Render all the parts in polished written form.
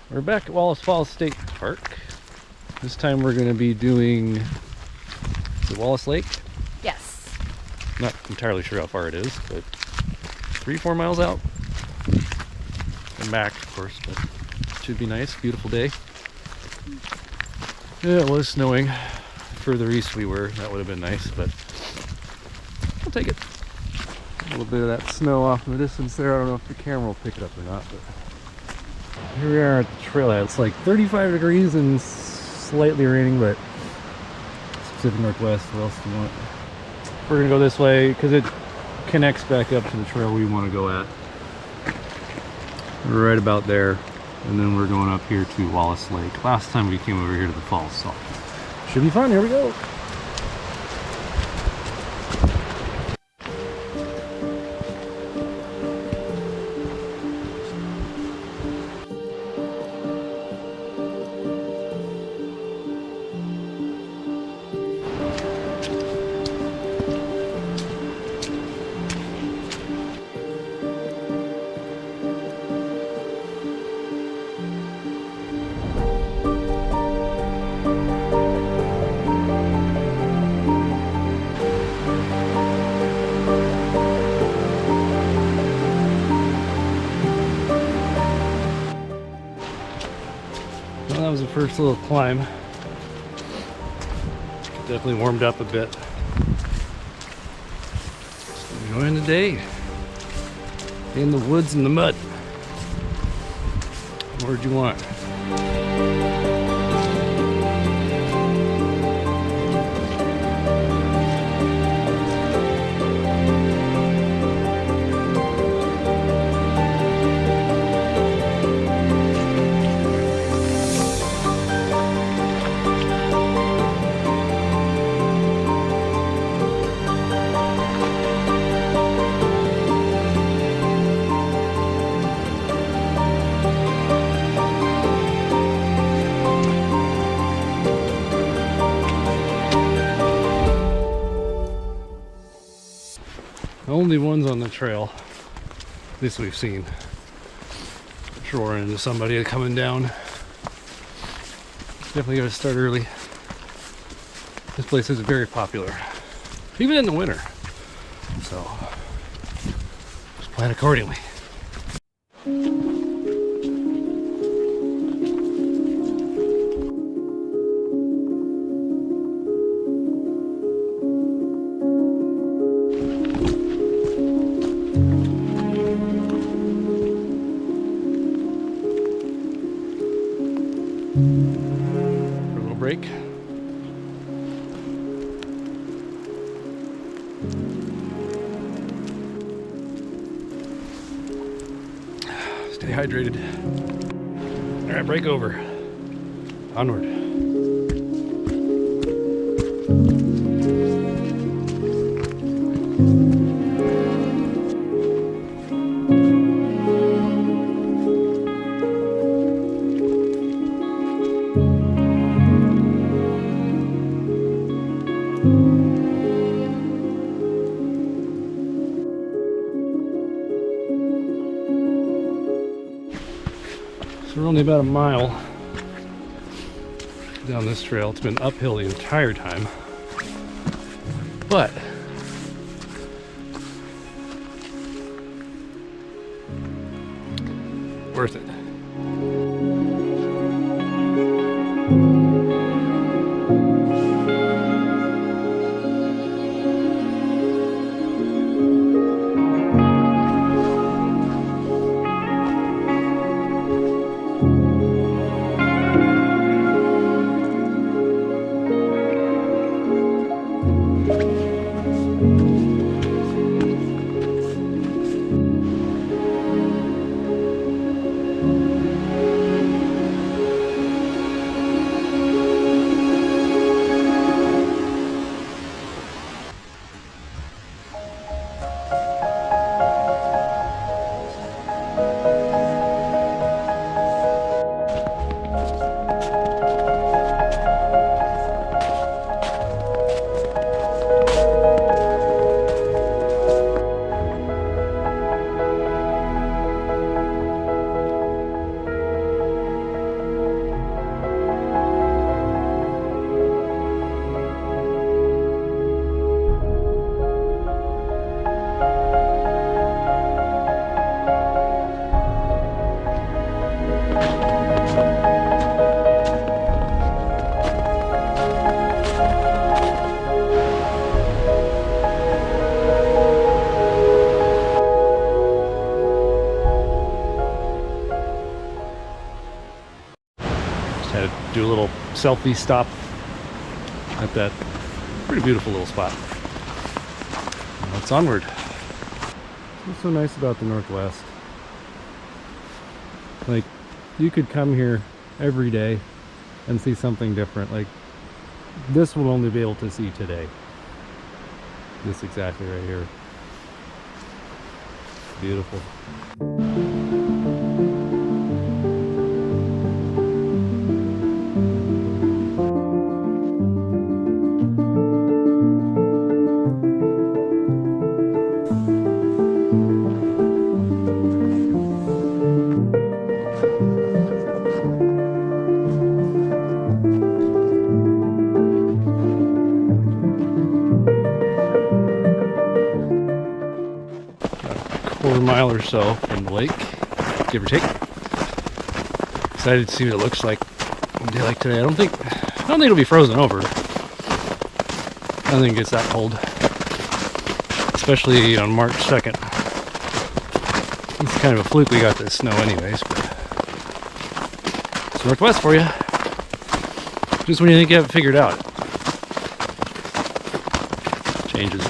We're back at Wallace Falls State Park. This time we're going to be doing the Wallace Lake. Yes. Not entirely sure how far it is, but 3-4 miles out. And back, of course, but it should be nice. Beautiful day. Yeah, it was snowing. Further east we were, that would have been nice, but I'll take it. A little bit of that snow off in the distance there. I don't know if the camera will pick it up or not, but here we are at the trailhead. It's like 35 degrees and slightly raining, but it's Pacific Northwest. What else do you want? We're gonna go this way because it connects back up to the trail we want to go at. We're right about there, and then we're going up here to Wallace Lake. Last time we came over here to the falls, so should be fun. Here we go. Well, that was the first little climb. Definitely warmed up a bit. Just enjoying the day in the woods and the mud. Where'd you want? Only ones on the trail, at least we've seen. I'm sure we're into somebody coming down. Definitely gotta start early. This place is very popular, even in the winter. So, just plan accordingly. For a little break. Stay hydrated. All right, break over. Onward. So we're only about a mile down this trail. It's been uphill the entire time, but worth it. do a little selfie stop at that pretty beautiful little spot. Now it's onward. What's so nice about the Northwest? Like, you could come here every day and see something different. Like, this we'll only be able to see today. This exactly right here. Beautiful. Quarter mile or so from the lake, give or take. Excited to see what it looks like on a day like today. I don't think it'll be frozen over. I don't think it gets that cold, especially on March 2nd. It's kind of a fluke we got this snow anyways, but it's Northwest for you. Just when you think you have it figured out, it changes.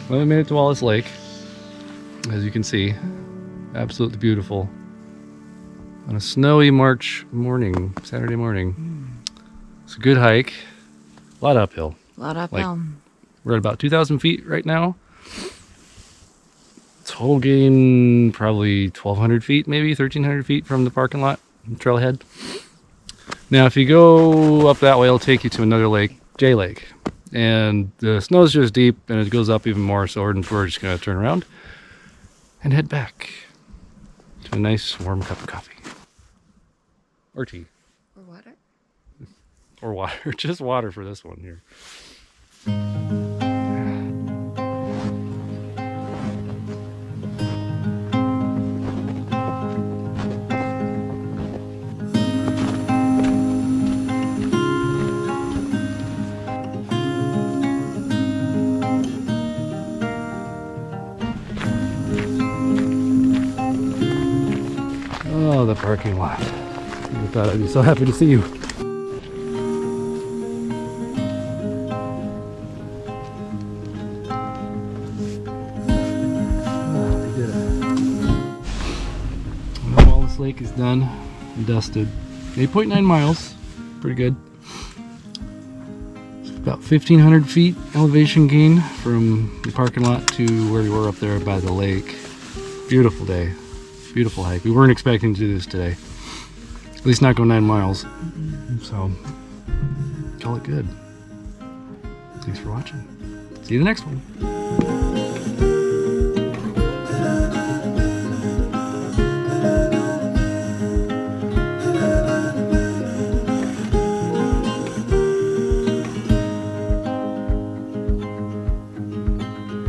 Well, we made it to Wallace Lake. As you can see, absolutely beautiful. On a snowy March morning, Saturday morning. It's a good hike. A lot uphill. A lot uphill. Like, we're at about 2,000 feet right now. Total gain probably 1,200 feet, maybe 1,300 feet from the parking lot, trailhead. Now, if you go up that way, it'll take you to another lake, J Lake. And the snow's just deep and it goes up even more, so we're just going to turn around and head back to a nice warm cup of coffee. Or tea. Or water. Or water. Just water for this one here. Oh, the parking lot. I thought I'd be so happy to see you. Oh, we did it. Well, Wallace Lake is done and dusted. 8.9 miles. Pretty good. It's about 1,500 feet elevation gain from the parking lot to where we were up there by the lake. Beautiful day. Beautiful hike. We weren't expecting to do this today. At least not go 9 miles. So, call it good. Thanks for watching. See you in the next one.